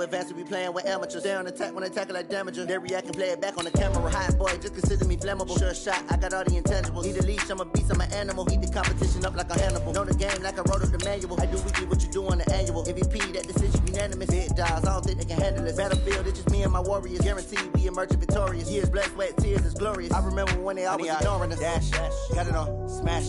too advanced to be playing with amateurs. Stay on attack when they tackle like damager. They react and play it back on the camera. Hot boy, just consider me flammable. Sure shot, I got all the intangibles. Need a leash, I'm a beast, I'm an animal. Eat the competition up like a Hannibal. Know the game like I wrote up the manual. I do weekly what you do on the annual. MVP, that decision unanimous. Big dogs, I don't think they can handle it. Battlefield, it's just me and my warriors. Guaranteed we emerge victorious. Years, blood, sweat, tears, it's glorious. I remember when they always ignoring us. Dash, got it on, smash,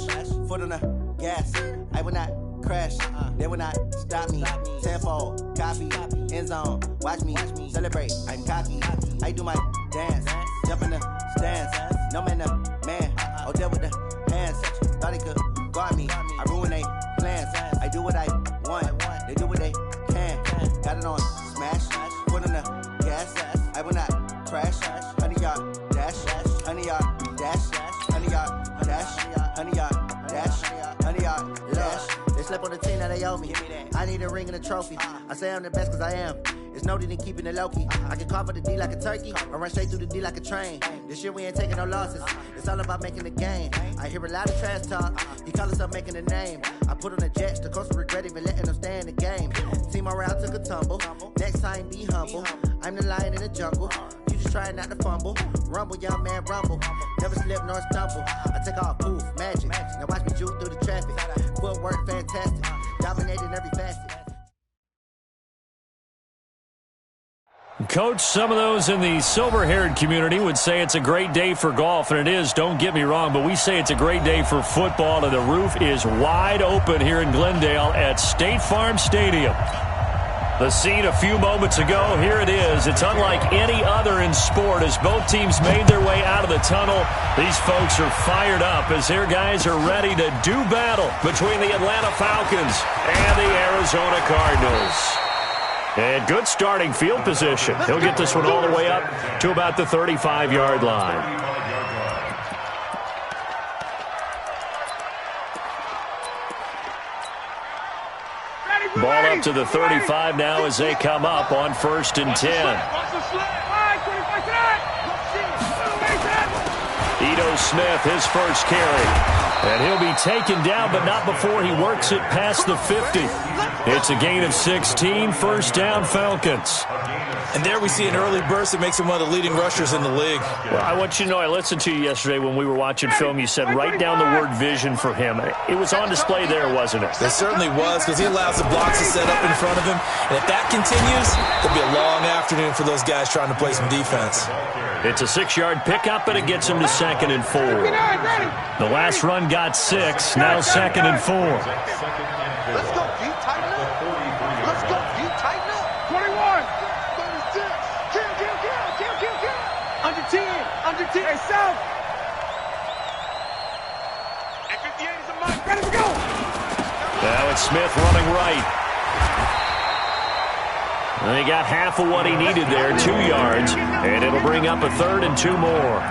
foot on the gas. I will not crash, they will not stop me. Tenfold, copy, end zone, watch me celebrate. I'm cocky, I do my dance, jump in the stands. No man, man, oh there with the hands. Thought he could guard me, I ruin they plans. I do what I want, they do what they can. Got it on, smash, foot on the gas. I will not crash, 100-yard dash, 100-yard dash, 100-yard dash, 100-yard dash, 100-yard dash. They slept on the team, now they owe me. I need a ring and a trophy. I say I'm the best cause I am. It's noted in keeping it low-key. I can carve up the D like a turkey, or run straight through the D like a train. This year we ain't taking no losses. It's all about making the game. I hear a lot of trash talk. He call himself making a name. I put on the Jets, the coach will regret even letting them stay in the game. Team around took a tumble. Next time be humble. I'm the lion in the jungle. You just trying not to fumble. Rumble, young man, rumble. Never slip nor stumble. I take off, poof, magic. Now watch me juke through the traffic. Footwork fantastic. Dominating every facet. Coach, some of those in the silver-haired community would say it's a great day for golf, and it is, don't get me wrong, but we say it's a great day for football, and the roof is wide open here in Glendale at State Farm Stadium. The scene a few moments ago, here it is. It's unlike any other in sport as both teams made their way out of the tunnel. These folks are fired up as their guys are ready to do battle between the Atlanta Falcons and the Arizona Cardinals. And good starting field position. He'll get this one all the way up to about the 35-yard line. Ball up to the 35 now as they come up on 1st and 10. Ito Smith, his first carry. And he'll be taken down, but not before he works it past the 50. It's a gain of 16, first down Falcons. And there we see an early burst that makes him one of the leading rushers in the league. Well, I want you to know, I listened to you yesterday when we were watching film. You said write down the word vision for him. It was on display there, wasn't it? It certainly was, because he allows the blocks to set up in front of him. And if that continues, it'll be a long afternoon for those guys trying to play some defense. It's a 6-yard pickup, and it gets him to 2nd and 4. The last run got 6, now 2nd and 4. Let's go, deep, tighten up. Let's go, deep, tighten up. 21. 36. Kill. Under 10. Hey, South. And 58 is a mark. Ready to go. Now it's Smith running right. And he got half of what he needed there, 2 yards, and it'll bring up a 3rd and 2 more.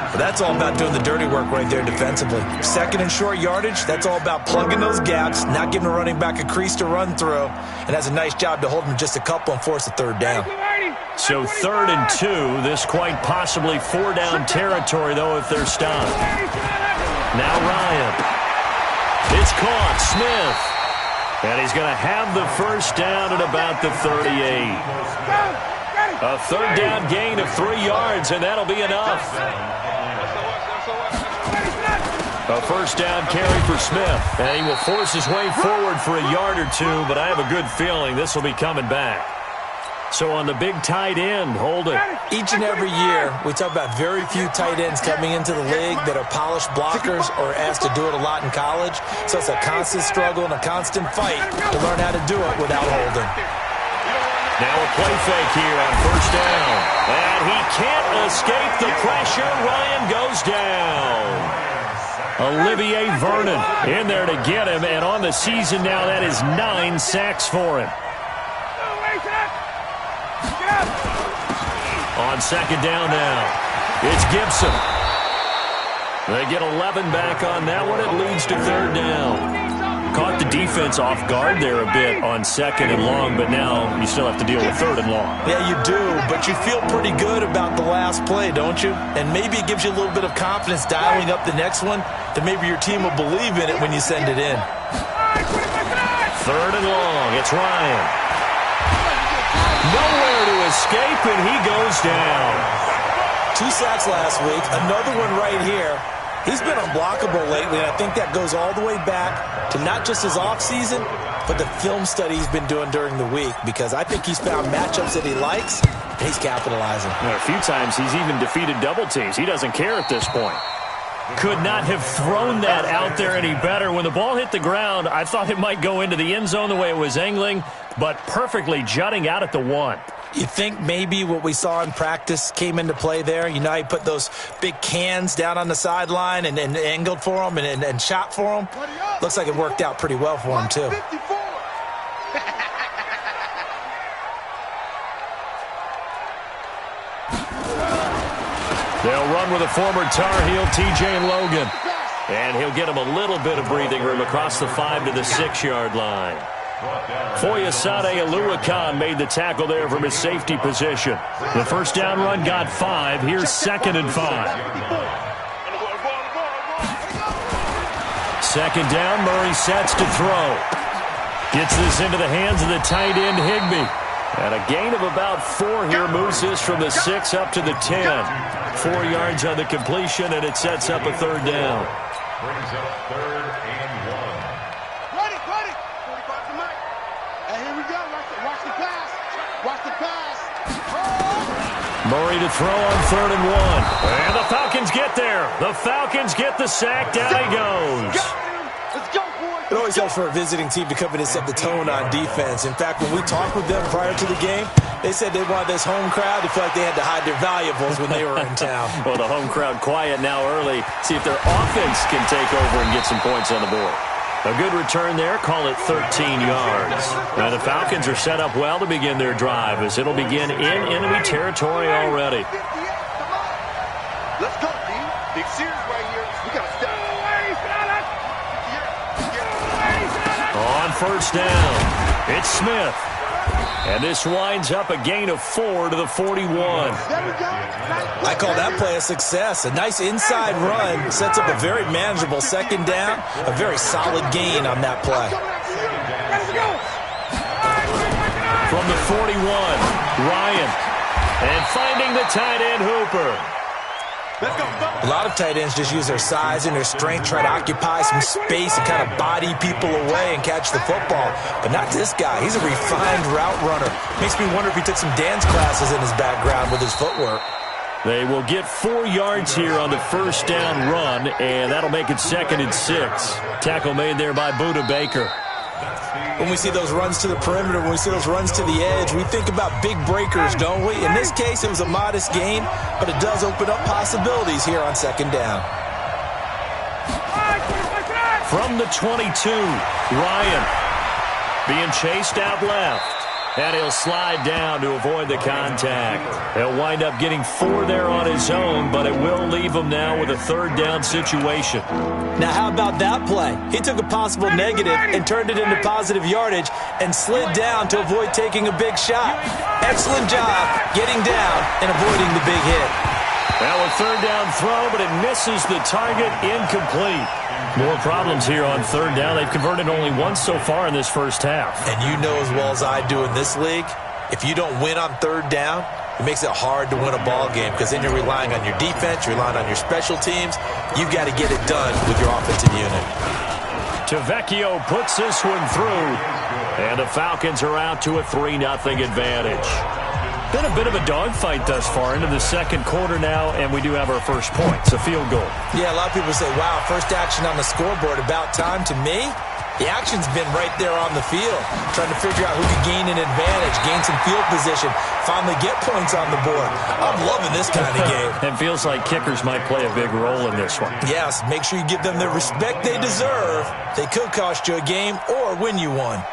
But that's all about doing the dirty work right there defensively. 2nd and short yardage, that's all about plugging those gaps, not giving a running back a crease to run through, and that's a nice job to hold him just a couple and force a 3rd down. So 3rd and 2, this quite possibly 4-down territory, though, if they're stopped. Now Ryan. It's caught, Smith. And he's going to have the first down at about the 38. A 3rd down gain of 3 yards, and that'll be enough. A first down carry for Smith. And he will force his way forward for a yard or 2, but I have a good feeling this will be coming back. So on the big tight end, hold it. Each and every year, we talk about very few tight ends coming into the league that are polished blockers or asked to do it a lot in college. So it's a constant struggle and a constant fight to learn how to do it without holding. Now a play fake here on 1st down. And he can't escape the pressure. Ryan goes down. Olivier Vernon in there to get him. And on the season now, that is 9 sacks for him. On 2nd down now, it's Gibson. They get 11 back on that one. It leads to 3rd down. Caught the defense off guard there a bit on 2nd and long, but now you still have to deal with 3rd and long. Yeah, you do, but you feel pretty good about the last play, don't you? And maybe it gives you a little bit of confidence dialing up the next one that maybe your team will believe in it when you send it in. 3rd and long. It's Ryan. escape, and he goes down. 2 sacks last week, another one right here. He's been unblockable lately, and I think that goes all the way back to not just his offseason, but the film study he's been doing during the week, because I think he's found matchups that he likes, and he's capitalizing. A few times he's even defeated double teams. He doesn't care at this point. Could not have thrown that out there any better. When the ball hit the ground, I thought it might go into the end zone the way it was angling, but perfectly jutting out at the 1. You think maybe what we saw in practice came into play there? You know, he put those big cans down on the sideline and angled for him and shot for him. Looks like it worked out pretty well for him, too. They'll run with a former Tar Heel, T.J. Logan. And he'll get him a little bit of breathing room across the 5 to the 6-yard line. Foyesade Oluwakan made the tackle there from his safety position. The first down run got 5. Here's 2nd and 5. 2nd down, Murray sets to throw. Gets this into the hands of the tight end, Higbee. And a gain of about 4 here moves this from the 6 up to the 10. 4 yards on the completion, and it sets up a 3rd down. Brings up 3rd and 1. Ready. 45 to Mike. And here we go. Watch the pass. Watch the pass. Murray to throw on 3rd and 1. And the Falcons get there. The Falcons get the sack. Down he goes. Let's go, boys. It always helps for a visiting team to come in and set the tone on defense. In fact, when we talked with them prior to the game, they said they wanted this home crowd to feel like they had to hide their valuables when they were in town. Well, the home crowd quiet now early. See if their offense can take over and get some points on the board. A good return there. Call it 13 yards. Now the Falcons are set up well to begin their drive as it'll begin in enemy territory already. Let's go, D. Big series right here. We got to step. On 1st down, it's Smith. And this winds up a gain of 4 to the 41. I call that play a success. A nice inside run sets up a very manageable 2nd down. A very solid gain on that play. From the 41, Ryan. And finding the tight end, Hooper. A lot of tight ends just use their size and their strength, try to occupy some space and kind of body people away and catch the football. But not this guy. He's a refined route runner. Makes me wonder if he took some dance classes in his background with his footwork. They will get 4 yards here on the 1st down run, and that'll make it 2nd and 6. Tackle made there by Budda Baker. When we see those runs to the perimeter, when we see those runs to the edge, we think about big breakers, don't we? In this case, it was a modest gain, but it does open up possibilities here on 2nd down. From the 22, Ryan being chased out left. And he'll slide down to avoid the contact. He'll wind up getting 4 there on his own, but it will leave him now with a 3rd down situation. Now, how about that play? He took a possible negative and turned it into positive yardage and slid down to avoid taking a big shot. Excellent job getting down and avoiding the big hit. Now a 3rd down throw, but it misses the target, incomplete. More problems here on 3rd down. They've converted only once so far in this first half. And you know as well as I do in this league, if you don't win on 3rd down, it makes it hard to win a ball game because then you're relying on your defense, you're relying on your special teams. You've got to get it done with your offensive unit. Tavecchio puts this one through, and the Falcons are out to a 3-0 advantage. Been a bit of a dogfight thus far into the 2nd quarter now, and we do have our first point. It's a field goal. Yeah, a lot of people say, wow, first action on the scoreboard, about time. To me, the action's been right there on the field, trying to figure out who can gain an advantage, gain some field position, finally get points on the board. I'm loving this kind of game. It feels like kickers might play a big role in this one. Yes, make sure you give them the respect they deserve. They could cost you a game or win you one.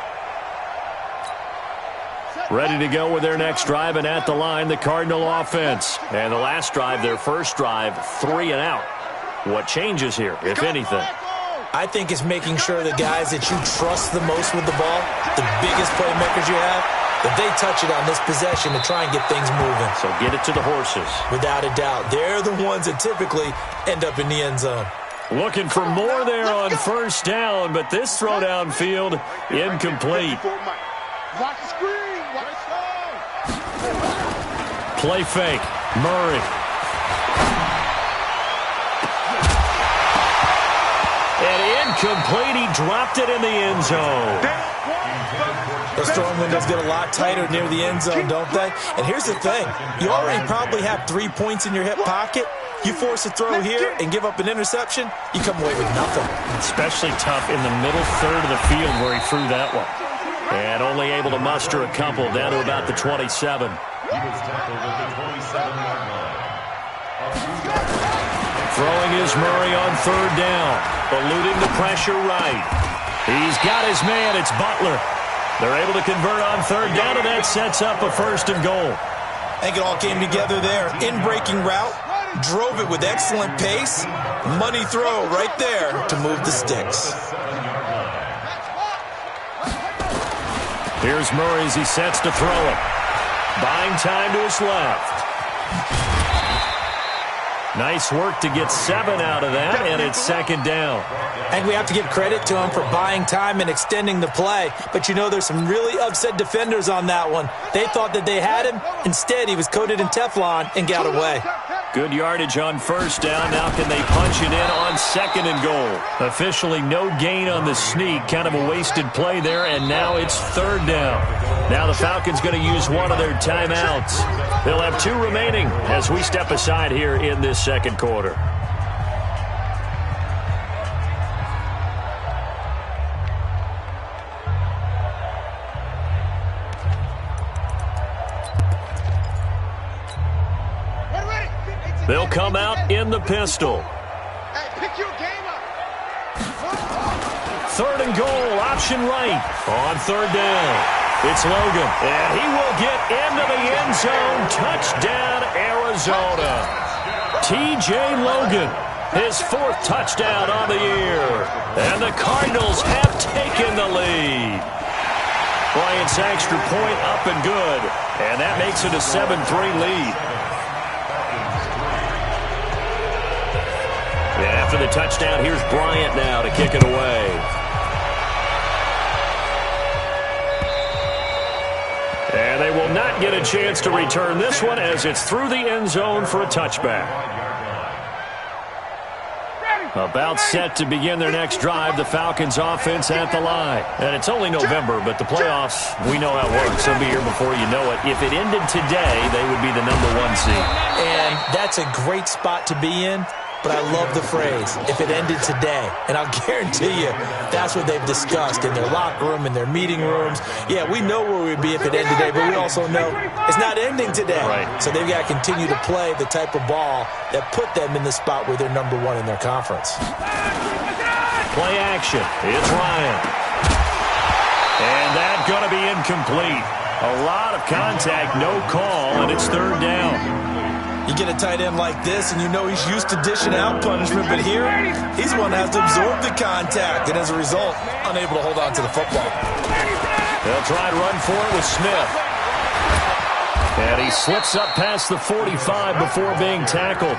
Ready to go with their next drive, and at the line, the Cardinal offense. And the last drive, their first drive, 3 and out. What changes here, if anything? I think it's making sure the guys that you trust the most with the ball, the biggest playmakers you have, that they touch it on this possession to try and get things moving. So get it to the horses. Without a doubt. They're the ones that typically end up in the end zone. Looking for more there on 1st down, but this throw downfield, incomplete. Watch the screen. Watch the Play fake. Murray. And incomplete. He dropped it in the end zone. Those throwing windows get a lot tighter near the end zone, don't they? And here's the thing. You already probably have 3 points in your hip pocket. You force a throw here and give up an interception, you come away with nothing. Especially tough in the middle third of the field where he threw that one. And only able to muster a couple down to about the 27. Throwing is Murray on third down. Eluding the pressure right. He's got his man. It's Butler. They're able to convert on third down, and that sets up a 1st and goal. I think it all came together there. In-breaking route. Drove it with excellent pace. Money throw right there to move the sticks. Here's Murray as he sets to throw it. Buying time to his left. Nice work to get 7 out of that, and it's 2nd down. I think we have to give credit to him for buying time and extending the play. But, you know, there's some really upset defenders on that one. They thought that they had him. Instead, he was coated in Teflon and got away. Good yardage on 1st down. Now can they punch it in on 2nd and goal? Officially no gain on the sneak. Kind of a wasted play there, and now it's 3rd down. Now the Falcons going to use one of their timeouts. They'll have 2 remaining as we step aside here in this 2nd quarter. They'll come out in the pistol. Hey, pick your game up. 3rd and goal, option right. On 3rd down, it's Logan. And he will get into the end zone. Touchdown, Arizona. T.J. Logan, his 4th touchdown on the year. And the Cardinals have taken the lead. Bryant's extra point up and good. And that makes it a 7-3 lead. And after the touchdown, here's Bryant now to kick it away. And they will not get a chance to return this one as it's through the end zone for a touchback. About set to begin their next drive, the Falcons offense at the line. And it's only November, but the playoffs, we know how it works. They'll be here before you know it. If it ended today, they would be the #1 seed. And that's a great spot to be in. But I love the phrase, if it ended today. And I'll guarantee you, that's what they've discussed in their locker room, in their meeting rooms. Yeah, we know where we'd be if it ended today, but we also know it's not ending today. Right. So they've got to continue to play the type of ball that put them in the spot where they're #1 in their conference. Play action. It's Ryan. And that's going to be incomplete. A lot of contact, no call, and it's 3rd down. You get a tight end like this, and you know he's used to dishing out punishment, but here, he's the one that has to absorb the contact, and as a result, unable to hold on to the football. They'll try to run for it with Smith. And he slips up past the 45 before being tackled.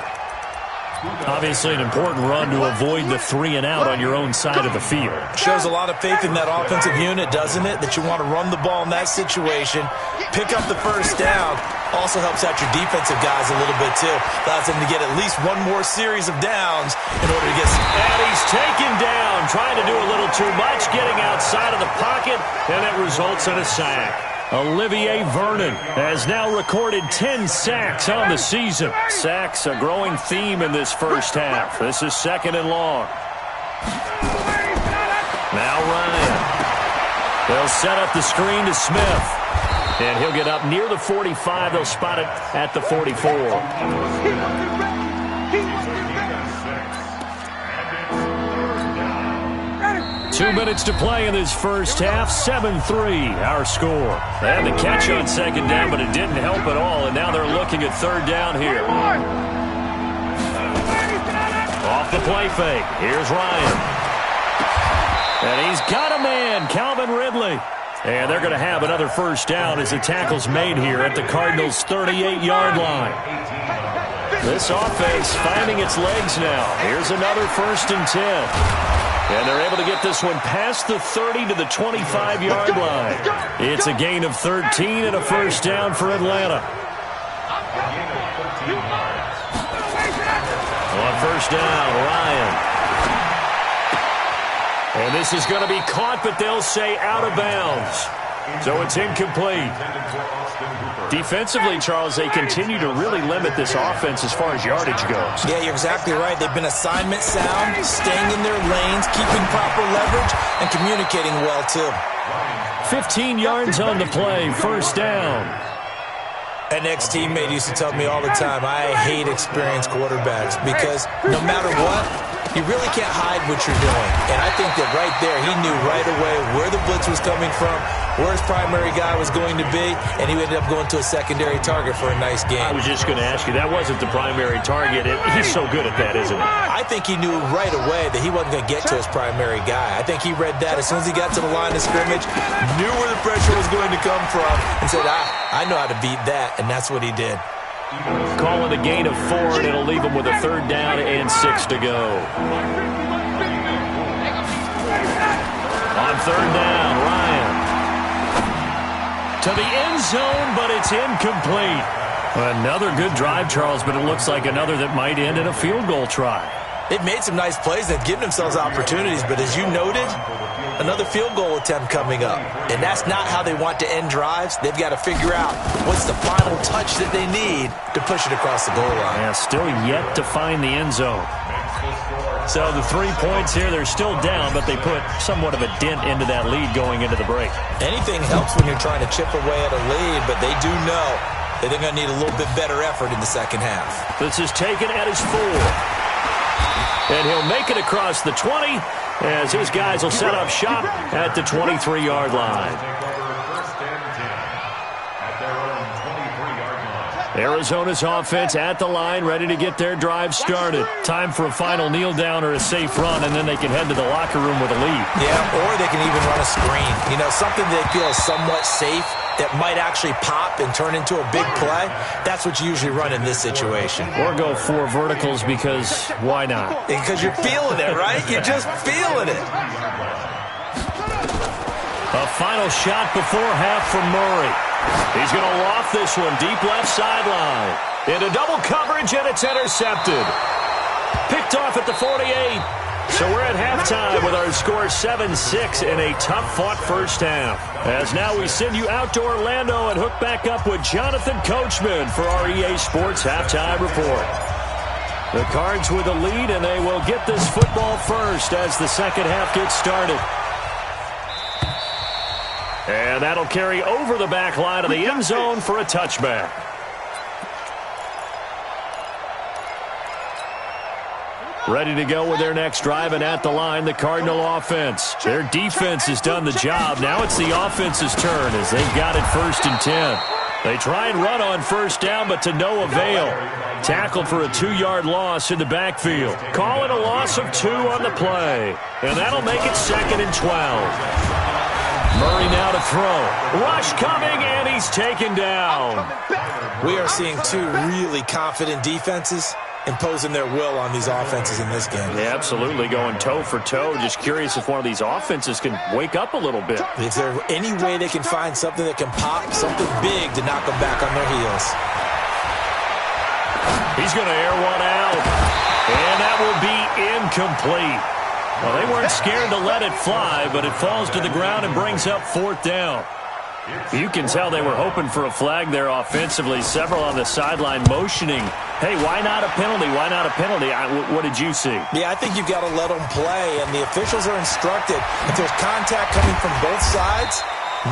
Obviously an important run to avoid the 3 and out on your own side of the field. Shows a lot of faith in that offensive unit, doesn't it? That you want to run the ball in that situation, pick up the 1st down. Also helps out your defensive guys a little bit, too. Allows them to get at least 1 more series of downs in order to get... And he's taken down, trying to do a little too much, getting outside of the pocket, and it results in a sack. Olivier Vernon has now recorded 10 sacks on the season. Sacks a growing theme in this first half. This is 2nd and long. Now Ryan. They'll set up the screen to Smith. And he'll get up near the 45. They'll spot it at the 44. 2 minutes to play in this first half. 7-3, our score. They had the catch on 2nd down, but it didn't help at all. And now they're looking at 3rd down here. Off the play fake. Here's Ryan. And he's got a man, Calvin Ridley. And they're going to have another 1st down as the tackle's made here at the Cardinals' 38-yard line. This offense finding its legs now. Here's another 1st and 10. And they're able to get this one past the 30 to the 25-yard line. It's a gain of 13 and a 1st down for Atlanta. On first down, Ryan. And this is going to be caught, but they'll say out of bounds. So it's incomplete. Defensively, Charles, they continue to really limit this offense as far as yardage goes. Yeah, you're exactly right. They've been assignment sound, staying in their lanes, keeping proper leverage, and communicating well, too. 15 yards on the play, first down. An ex-teammate used to tell me all the time, I hate experienced quarterbacks because no matter what, you really can't hide what you're doing. And I think that right there, he knew right away where the blitz was coming from, where his primary guy was going to be, and he ended up going to a secondary target for a nice game. I was just going to ask you, that wasn't the primary target. He's so good at that, isn't he? I think he knew right away that he wasn't going to get to his primary guy. I think he read that as soon as he got to the line of scrimmage, knew where the pressure was going to come from, and said, I know how to beat that, and that's what he did. Calling a gain of 4, and it'll leave him with a third down and 6 to go. On third down, Ryan. To the end zone, but it's incomplete. Another good drive, Charles, but it looks like another that might end in a field goal try. They've made some nice plays. They've given themselves opportunities, but as you noted, another field goal attempt coming up. And that's not how they want to end drives. They've got to figure out what's the final touch that they need to push it across the goal line. Yeah, still yet to find the end zone. So the 3 points here, they're still down, but they put somewhat of a dent into that lead going into the break. Anything helps when you're trying to chip away at a lead, but they do know that they're going to need a little bit better effort in the second half. This is taken at his 4. And he'll make it across the 20 as his guys will set up shop at the 23-yard line. Arizona's offense at the line, ready to get their drive started. Time for a final kneel down or a safe run, and then they can head to the locker room with a lead. Yeah, or they can even run a screen. You know, something they feel is somewhat safe that might actually pop and turn into a big play. That's what you usually run in this situation. Or go 4 verticals because why not? Because you're feeling it, right? You're just feeling it. A final shot before half from Murray. He's going to loft this one deep left sideline. Into double coverage, and it's intercepted. Picked off at the 48. So we're at halftime with our score 7-6 in a tough-fought first half. As now we send you out to Orlando and hook back up with Jonathan Coachman for our EA Sports Halftime Report. The Cards with the lead, and they will get this football first as the second half gets started. And that'll carry over the back line of the end zone for a touchback. Ready to go with their next drive, and at the line, the Cardinal offense. Their defense has done the job. Now it's the offense's turn as they've got it first and 10. They try and run on first down, but to no avail. Tackled for a 2-yard loss in the backfield. Call it a loss of 2 on the play. And that'll make it 2nd and 12. Murray now to throw. Rush coming, and he's taken down. We are seeing 2 really confident defenses imposing their will on these offenses in this game. Yeah, absolutely, going toe for toe. Just curious if one of these offenses can wake up a little bit. If there's any way they can find something that can pop, something big to knock them back on their heels. He's going to air one out, and that will be incomplete. Well, they weren't scared to let it fly, but it falls to the ground and brings up 4th down. You can tell they were hoping for a flag there offensively. Several on the sideline motioning, hey, why not a penalty? Why not a penalty? What did you see? Yeah, I think you've got to let them play, and the officials are instructed. If there's contact coming from both sides,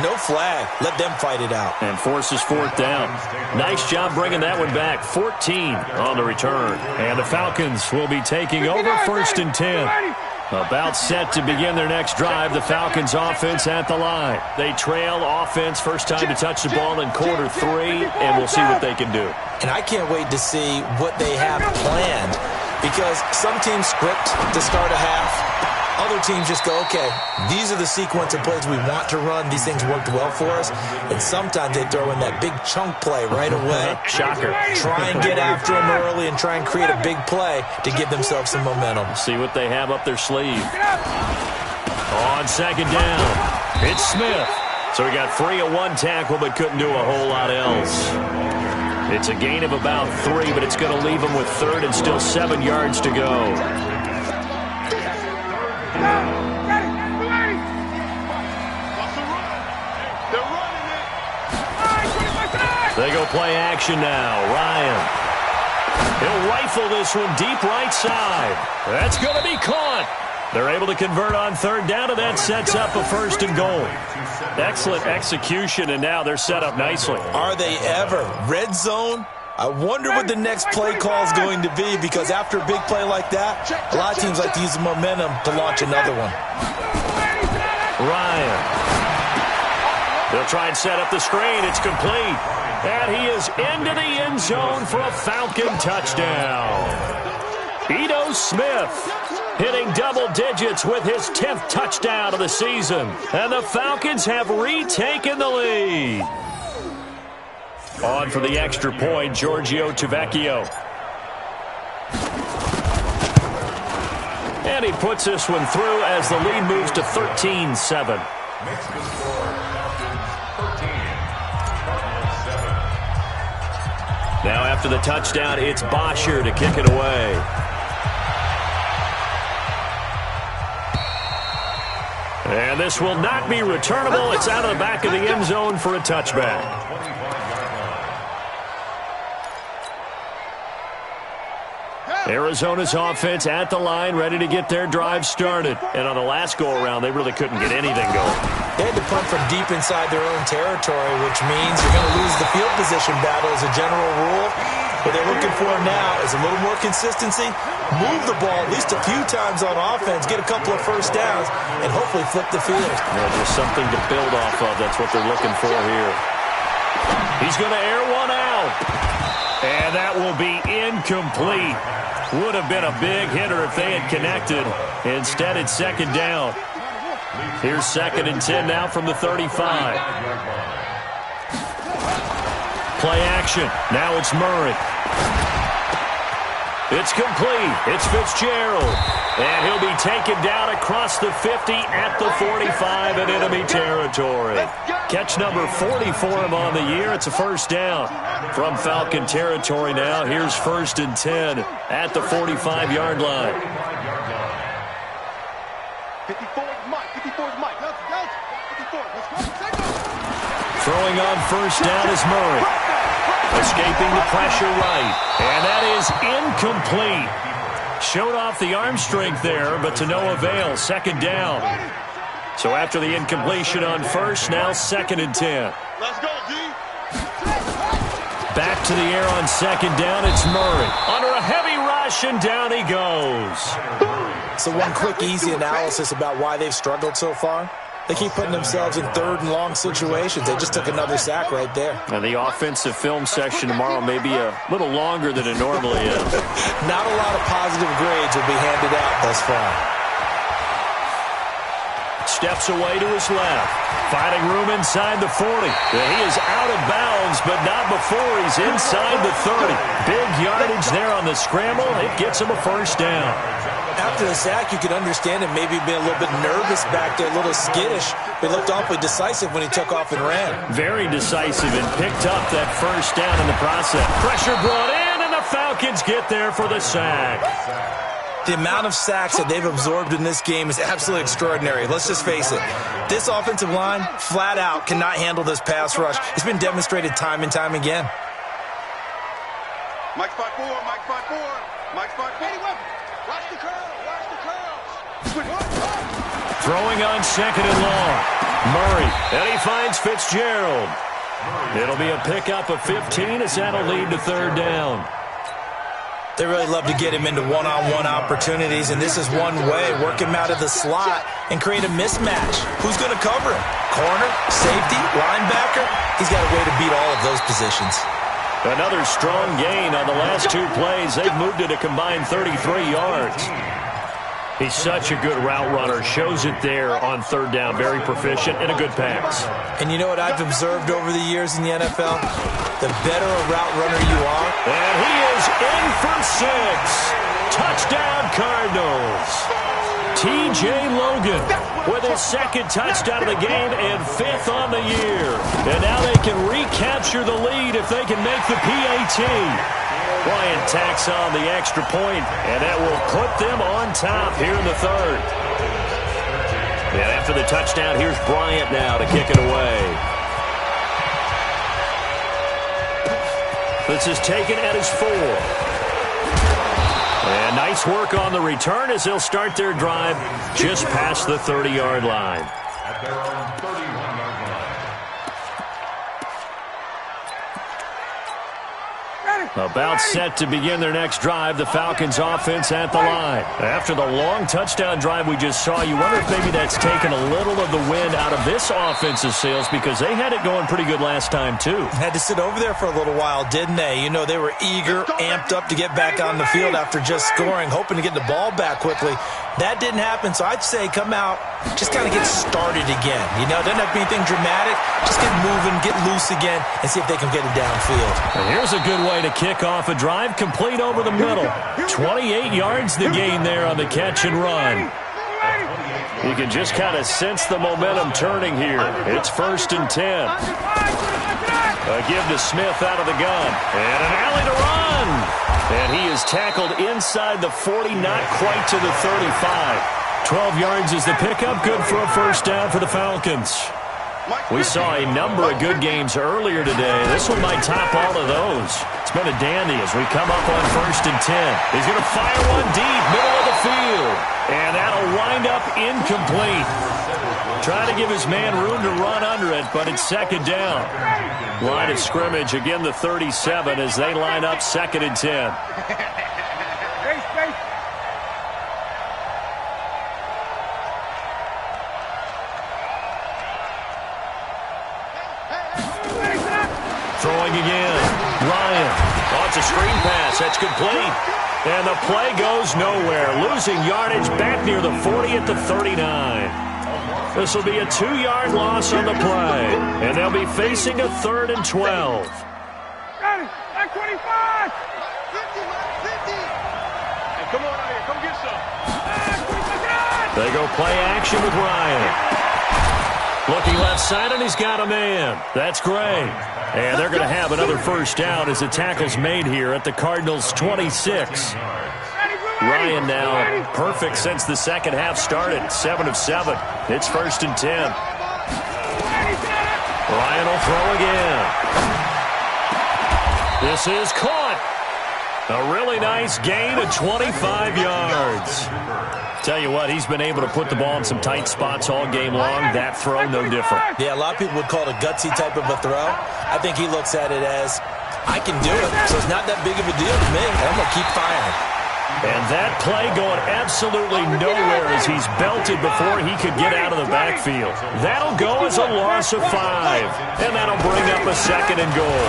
no flag. Let them fight it out. And forces 4th down. Nice job bringing that one back. 14 on the return. And the Falcons will be taking over 1st and 10. About set to begin their next drive, the Falcons offense at the line. They trail offense, first time to touch the ball in quarter 3, and we'll see what they can do. And I can't wait to see what they have planned, because some teams script to start a half. Other teams just go, okay, these are the sequence of plays we want to run. These things worked well for us. And sometimes they throw in that big chunk play right away. Shocker. Try and get after them early and try and create a big play to give themselves some momentum. See what they have up their sleeve. On 2nd down, it's Smith. So he got free of 1 tackle but couldn't do a whole lot else. It's a gain of about 3, but it's going to leave him with third and still 7 yards to go. They go play action now. Ryan. He'll rifle this one deep right side. That's going to be caught. They're able to convert on third down, and that sets up a first and goal. Excellent execution, and now they're set up nicely. Are they ever? Red zone? I wonder what the next play call is going to be, because after a big play like that, a lot of teams like to use the momentum to launch another one. Ryan. They'll try and set up the screen. It's complete. And he is into the end zone for a Falcon touchdown. Ito Smith hitting double digits with his 10th touchdown of the season. And the Falcons have retaken the lead. On for the extra point, Giorgio Tavecchio. And he puts this one through as the lead moves to 13-7. Now after the touchdown, it's Bosher to kick it away. And this will not be returnable. It's out of the back of the end zone for a touchback. Arizona's offense at the line, ready to get their drive started. And on the last go-around, they really couldn't get anything going. They had to punt from deep inside their own territory, which means you're going to lose the field position battle as a general rule. What they're looking for now is a little more consistency, move the ball at least a few times on offense, get a couple of first downs, and hopefully flip the field. Well, there's something to build off of. That's what they're looking for here. He's going to air one out. And that will be incomplete. Would have been a big hitter if they had connected. Instead, it's second down. Here's 2nd and 10 now from the 35. Play action. Now it's Murray. It's complete. It's Fitzgerald. And he'll be taken down across the 50 at the 45 in enemy territory. Catch number 40 for him on the year. It's a first down from Falcon territory now. Here's 1st and 10 at the 45-yard line. 54 is Mike. 54 is Mike. Let's go. 54. Let's go. Throwing on first down is Murray. Escaping the pressure right. And that is incomplete. Showed off the arm strength there, but to no avail. Second down. So after the incompletion on first, now 2nd and 10. Let's go, D. Back to the air on second down. It's Murray. Under a heavy rush, and down he goes. So one quick, easy analysis about why they've struggled so far. They keep putting themselves in 3rd and long situations. They just took another sack right there. And the offensive film session tomorrow may be a little longer than it normally is. Not a lot of positive grades will be handed out thus far. Steps away to his left. Finding room inside the 40. He is out of bounds, but not before he's inside the 30. Big yardage there on the scramble. It gets him a first down. After the sack, you could understand him maybe being a little bit nervous back there, a little skittish. But he looked awfully decisive when he took off and ran. Very decisive and picked up that first down in the process. Pressure brought in, and the Falcons get there for the sack. The amount of sacks that they've absorbed in this game is absolutely extraordinary. Let's just face it. This offensive line, flat out, cannot handle this pass rush. It's been demonstrated time and time again. Mike 5-4, Mike 5-4, Mike 5-4. Watch the curl, watch the curl. Throwing on second and long. Murray, and he finds Fitzgerald. It'll be a pickup of 15 as that'll lead to 3rd down. They really love to get him into one-on-one opportunities, and this is one way. Work him out of the slot and create a mismatch. Who's going to cover him? Corner, safety, linebacker? He's got a way to beat all of those positions. Another strong gain on the last 2 plays. They've moved it a combined 33 yards. He's such a good route runner. Shows it there on 3rd down. Very proficient and a good pass. And you know what I've observed over the years in the NFL? The better a route runner you are. And he is in for 6. Touchdown, Cardinals. T.J. Logan with his second touchdown of the game and 5th on the year. And now they can recapture the lead if they can make the PAT. Bryant tacks on the extra point, and that will put them on top here in the third. And after the touchdown, here's Bryant now to kick it away. This is taken at his 4. And nice work on the return as they'll start their drive just past the 30-yard line. At their own 31-yard line. About set to begin their next drive, the Falcons offense at the line. After the long touchdown drive we just saw, you wonder if maybe that's taken a little of the wind out of this offensive sails because they had it going pretty good last time too. Had to sit over there for a little while, didn't they? You know, they were eager, amped up to get back on the field after just scoring, hoping to get the ball back quickly. That didn't happen, so I'd say come out, just kind of get started again. You know, it doesn't have to be anything dramatic. Just get moving, get loose again, and see if they can get it downfield. And here's a good way to kick off a drive, complete over the middle. 28 yards the gain there on the catch and run. You can just kind of sense the momentum turning here. It's 1st and 10. A give to Smith out of the gun. And an alley to run. And he is tackled inside the 40, not quite to the 35. 12 yards is the pickup, good for a first down for the Falcons. We saw a number of good games earlier today. This one might top all of those. It's been a dandy as we come up on 1st and 10. He's going to fire one deep, middle of the field. And that'll wind up incomplete. Trying to give his man room to run under it, but it's 2nd down. Line of scrimmage, again the 37 as they line up 2nd and 10. Throwing again. Ryan wants a screen pass. That's complete. And the play goes nowhere. Losing yardage back near the 40 at the 39. This will be a 2-yard loss on the play. And they'll be facing a 3rd and 12. Got it. At 25. 50. Hey, come on out here. Come get some. They go play action with Ryan. Looking left side, and he's got a man. That's great. And they're going to have another first down as the tackle's made here at the Cardinals' 26. Ryan now perfect since the second half started. 7 of 7. It's 1st and 10. Ryan will throw again. This is caught. A really nice gain of 25 yards. Tell you what, he's been able to put the ball in some tight spots all game long. That throw, no different. Yeah, a lot of people would call it a gutsy type of a throw. I think he looks at it as, I can do it, so it's not that big of a deal to me. I'm going to keep firing. And that play going absolutely nowhere as he's belted before he could get out of the backfield. That'll go as a loss of 5. And that'll bring up a 2nd and goal.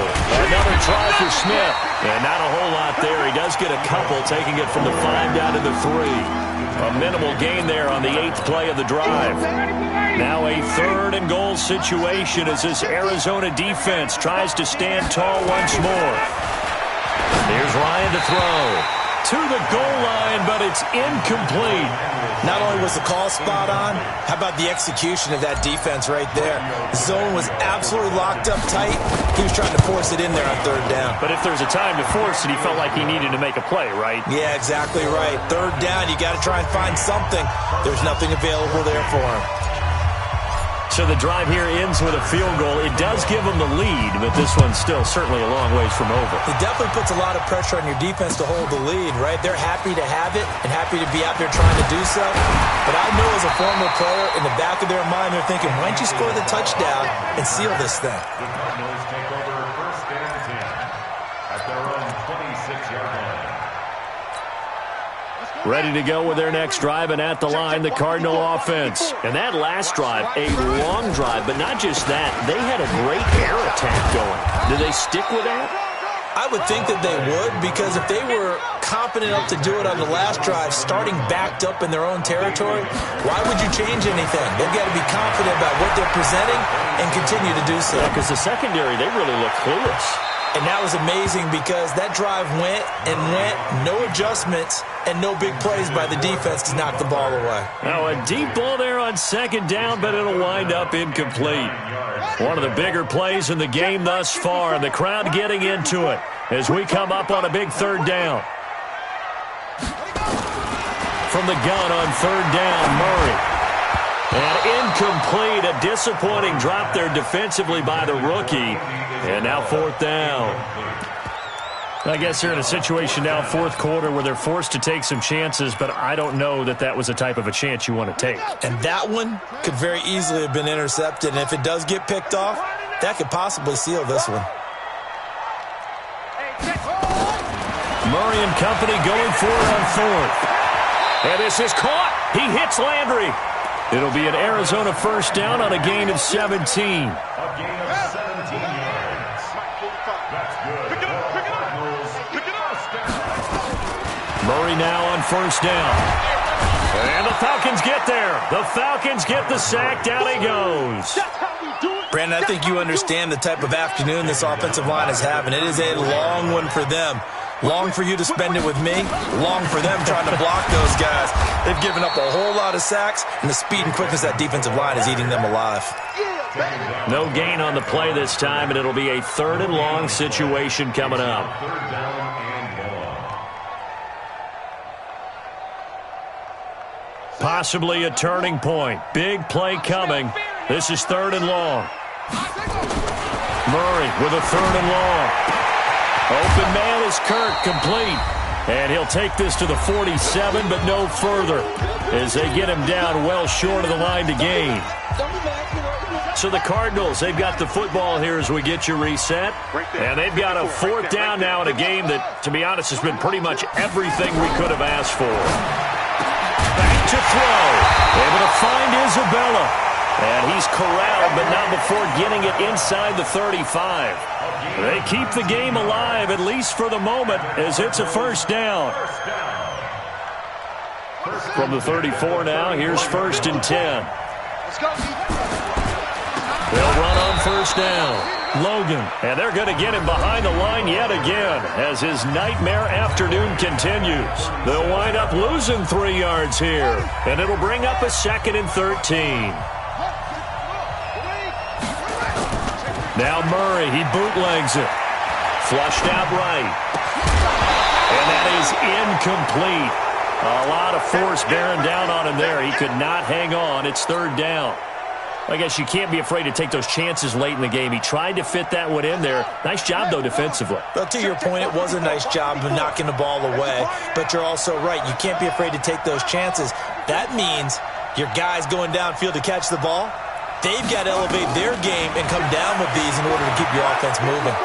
Another try for Smith. And not a whole lot there. He does get a couple, taking it from the 5 down to the 3. A minimal gain there on the 8th play of the drive. Now a 3rd and goal situation as this Arizona defense tries to stand tall once more. Here's Ryan to throw. To the goal line, but it's incomplete. Not only was the call spot on, how about the execution of that defense right there? Zone was absolutely locked up tight. He was trying to force it in there on 3rd down. But if there's a time to force it, he felt like he needed to make a play, right? Yeah, exactly right. 3rd down, you got to try and find something. There's nothing available there for him. So the drive here ends with a field goal. It does give them the lead, but this one's still certainly a long ways from over. It definitely puts a lot of pressure on your defense to hold the lead, right? They're happy to have it and happy to be out there trying to do so. But I know as a former player, in the back of their mind, they're thinking, why don't you score the touchdown and seal this thing? The Cardinals take over 1st and 10 at their own 26-yard line. Ready to go with their next drive, and at the line, the Cardinal offense. And that last drive, a long drive, but not just that. They had a great air attack going. Do they stick with that? I would think that they would, because if they were confident enough to do it on the last drive, starting backed up in their own territory, why would you change anything? They've got to be confident about what they're presenting and continue to do so. Because the secondary, they really look clueless. And that was amazing because that drive went and went, no adjustments, and no big plays by the defense to knock the ball away. Now a deep ball there on second down, but it'll wind up incomplete. One of the bigger plays in the game thus far, and the crowd getting into it as we come up on a big third down. From the gun on third down, Murray. And incomplete, a disappointing drop there defensively by the rookie. And now fourth down. I guess they're in a situation now, fourth quarter, where they're forced to take some chances, but I don't know that that was the type of a chance you want to take. And that one could very easily have been intercepted, and if it does get picked off, that could possibly seal this one. Murray and company going for it on fourth. And this is caught. He hits Landry. It'll be an Arizona first down on a gain of 17. A gain of 17 yards. That's good. Pick it up, pick it up. Pick it up. Murray now on first down. And the Falcons get there. The Falcons get the sack. Down he goes. Brandon, I think you understand the type of afternoon this offensive line is having. It is a long one for them. Long for you to spend it with me. Long for them trying to block those guys. They've given up a whole lot of sacks, and the speed and quickness of that defensive line is eating them alive. No gain on the play this time, and it'll be a third and long situation coming up. Third down and long. Possibly a turning point. Big play coming. This is third and long. Murray with a third and long. Open man is Kirk, complete. And he'll take this to the 47, but no further, as they get him down well short of the line to gain. So the Cardinals, they've got the football here as we get you reset. And they've got a fourth down now in a game that, to be honest, has been pretty much everything we could have asked for. Back to throw. Able to find Isabella. And he's corralled, but not before getting it inside the 35. They keep the game alive, at least for the moment, as it's a first down. From the 34 now, here's first and 10. They'll run on first down. Logan, and they're going to get him behind the line yet again as his nightmare afternoon continues. They'll wind up losing 3 yards here, and it'll bring up a second and 13. Now Murray, he bootlegs it. Flushed out right. And that is incomplete. A lot of force bearing down on him there. He could not hang on. It's third down. I guess you can't be afraid to take those chances late in the game. He tried to fit that one in there. Nice job, though, defensively. But to your point, it was a nice job of knocking the ball away. But you're also right. You can't be afraid to take those chances. That means your guys going downfield to catch the ball, they've got to elevate their game and come down with these in order to keep your offense moving.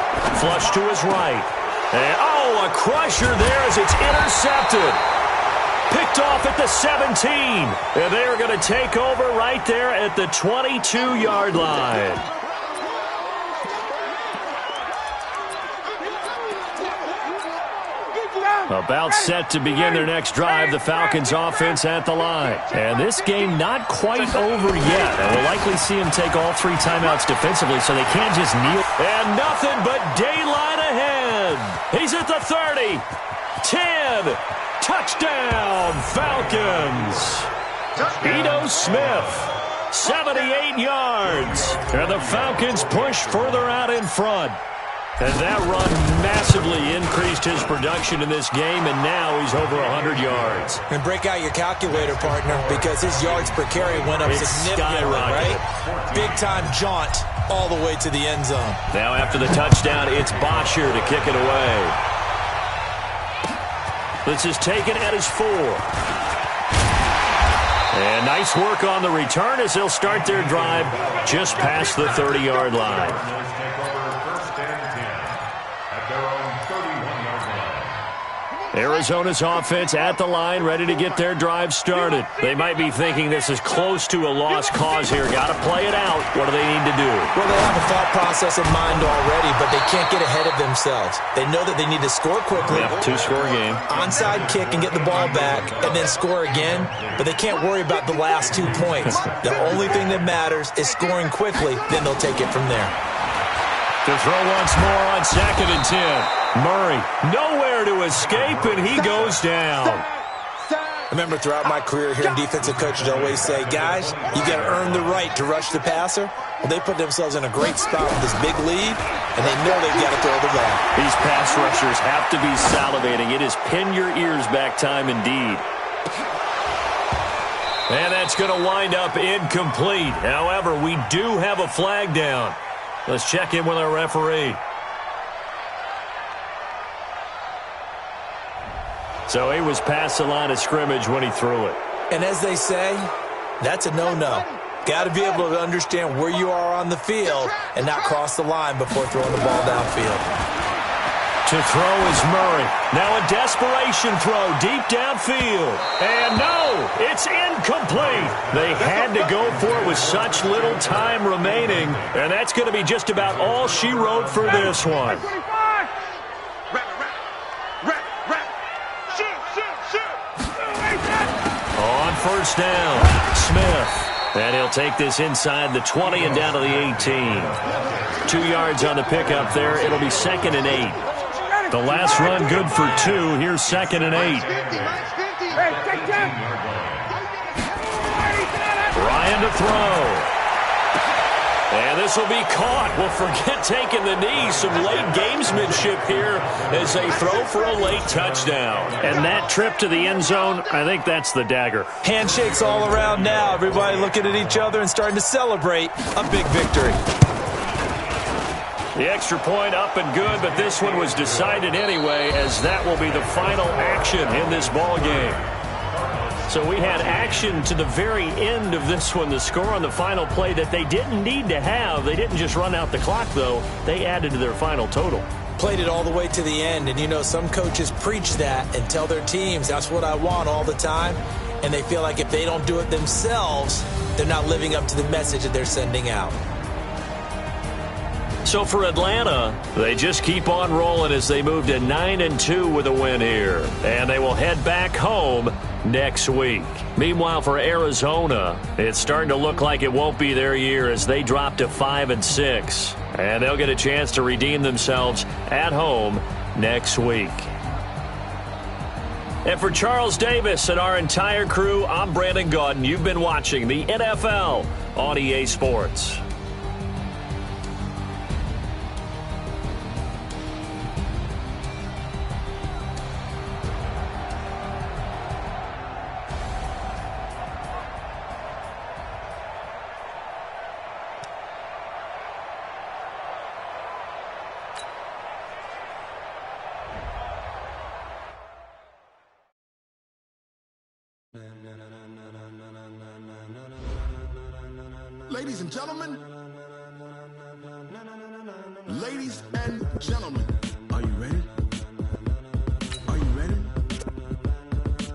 Flush to his right. And, a crusher there as it's intercepted. Picked off at the 17. And they are going to take over right there at the 22-yard line. About set to begin their next drive, the Falcons offense at the line. And this game not quite over yet. And we'll likely see him take all 3 timeouts defensively, so they can't just kneel. And nothing but daylight ahead. He's at the 30. 10. Touchdown, Falcons. Ito Smith, 78 yards. And the Falcons push further out in front. And that run massively increased his production in this game, and now he's over 100 yards. And break out your calculator, partner, because his yards per carry went up significantly, right? Big-time jaunt all the way to the end zone. Now after the touchdown, it's Bosher to kick it away. This is taken at his 4. And nice work on the return as they'll start their drive just past the 30-yard line. Arizona's offense at the line, ready to get their drive started. They might be thinking this is close to a lost cause here. Got to play it out. What do they need to do? Well, they have a thought process in mind already, but they can't get ahead of themselves. They know that they need to score quickly. Yep, 2-score game. Onside kick and get the ball back, and then score again. But they can't worry about the last 2 points. The only thing that matters is scoring quickly. Then they'll take it from there. To throw once more on second and 10. Murray, nowhere to escape, and he goes down. remember throughout my career hearing defensive coaches always say, guys, you got to earn the right to rush the passer. Well, they put themselves in a great spot with this big lead, and they know they've got to throw the ball. These pass rushers have to be salivating. It is pin your ears back time indeed. And that's going to wind up incomplete. However, we do have a flag down. Let's check in with our referee. So he was past the line of scrimmage when he threw it. And as they say, that's a no-no. Got to be able to understand where you are on the field and not cross the line before throwing the ball downfield. To throw is Murray. Now a desperation throw deep downfield. And no, it's incomplete. They had to go for it with such little time remaining. And that's going to be just about all she wrote for this one. On first down, Smith. And he'll take this inside the 20 and down to the 18. 2 yards on the pickup there. It'll be 2nd and 8. The last run good for 2. Here's 2nd and 8. Ryan to throw. And this will be caught. Well, forget taking the knee. Some late gamesmanship here as they throw for a late touchdown. And that trip to the end zone, I think that's the dagger. Handshakes all around now. Everybody looking at each other and starting to celebrate a big victory. The extra point up and good, but this one was decided anyway, as that will be the final action in this ball game. So we had action to the very end of this one. The score on the final play that they didn't need to have. They didn't just run out the clock, though. They added to their final total. Played it all the way to the end, and you know some coaches preach that and tell their teams that's what I want all the time, and they feel like if they don't do it themselves, they're not living up to the message that they're sending out. So for Atlanta, they just keep on rolling as they move to 9-2 with a win here. And they will head back home next week. Meanwhile, for Arizona, it's starting to look like it won't be their year as they drop to 5-6. And they'll get a chance to redeem themselves at home next week. And for Charles Davis and our entire crew, I'm Brandon Gaudin. You've been watching the NFL on EA Sports. Ladies and gentlemen, are you ready? Are you ready?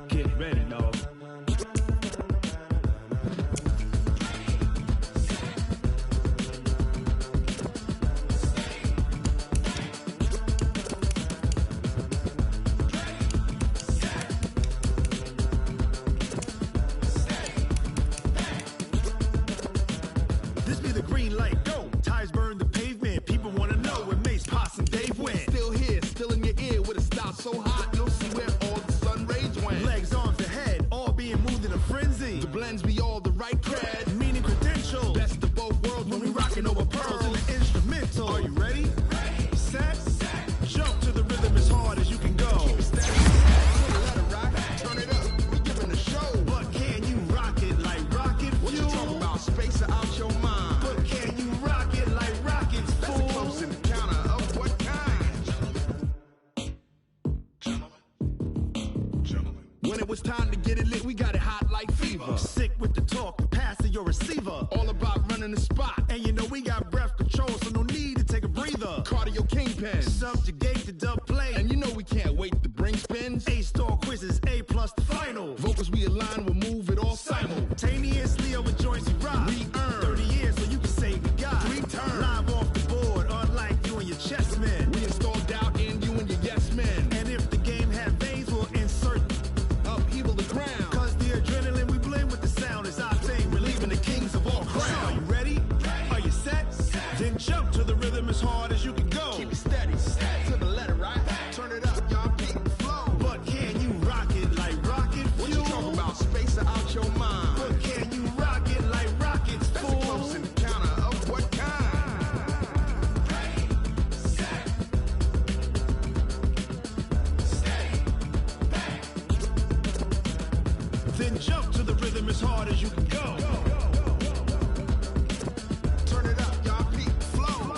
Get ready, dog. This be the green light, go. Tires burn the pavement. People want to know where Mace, Poss, and Dave went. Still here, still in your ear with a style so hot, you'll see where all the sun rays went. Legs, arms, and head, all being moved in a frenzy. The blends be all the right cred, meaning credential. Best of both worlds when we rockin' over pearls in the instrumental. Are you ready? Set, jump to the rhythm as hard as you can go. Keep it steady, let it rock, turn it up, we giving a show. But can you rock it like rocket fuel? What you talking about, space or out your mind? But can you rock it like rockets, fool? That's a close encounter of what kind? Gentlemen. When it was time to get it lit, we got it hot like fever. Sick with the talk, the pass to your receiver. All about running the spot. And you know we got breath control, so no need to take a breather. Cardio kingpin, subjugate the dub play. And you know we can't wait to bring spins. A-star quizzes, A+ the final. Vocals we align, we'll move it all simultaneously over joints we rock. We earn 30 years, so you can say we got 3 turns. Live off the board, unlike you and your chess men. We install doubt in you and your yes men. And if the game had veins, we'll insert upheaval the ground. Cause the adrenaline we blend with the sound is our thing. Relieving the kings of all crowns. Are you ready? Are you set? Then jump to the rhythm as hard as you can go. Keep it steady, to the letter, right? Turn it up, y'all. Jump to the rhythm as hard as you can go. Turn it up, y'all. Peak flow.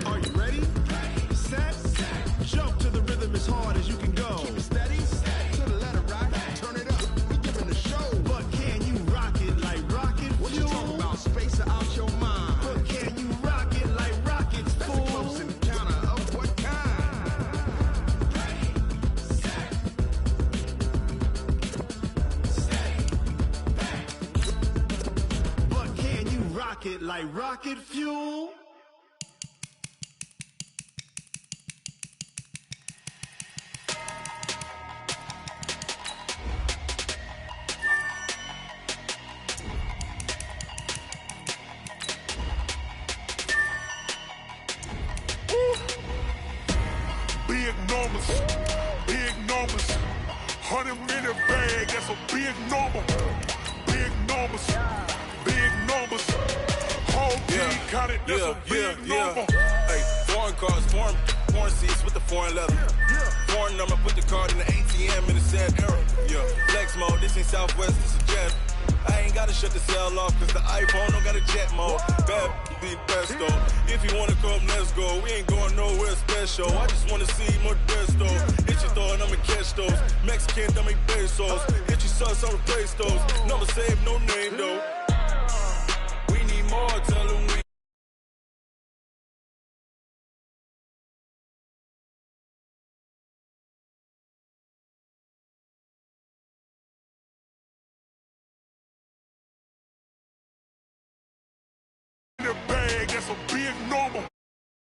Are you ready? Set. Jump to the rhythm as hard as you can go. Keep it steady. To the letter right. Turn it up. We giving the show. But can you rock it like rocket fuel? What you talking about? Space out your mind. But can you rock it like rockets, fool? That's a close encounter of what kind? Ready, set, but can you rock it like rocket fuel? Big numbers, big numbers. 100-minute bag, that's a big number. Big numbers, big numbers. Whole team counted, that's a big number. Hey, foreign cars, foreign seats with the foreign leather. Foreign number, put the card in the ATM in the sad era. Yeah, flex mode, this ain't Southwest, this is Jet. I ain't gotta shut the cell off, cause the iPhone don't got a jet mode. Bad be best though. If you wanna come, let's go. We ain't going nowhere special. I just wanna see more best though. Hit your thought, I'ma catch those. Mexican, I'ma pesos. Hit your sus, I'ma replace those. Number save, no name though. We need more, tell them we. In the bag, that's a big number.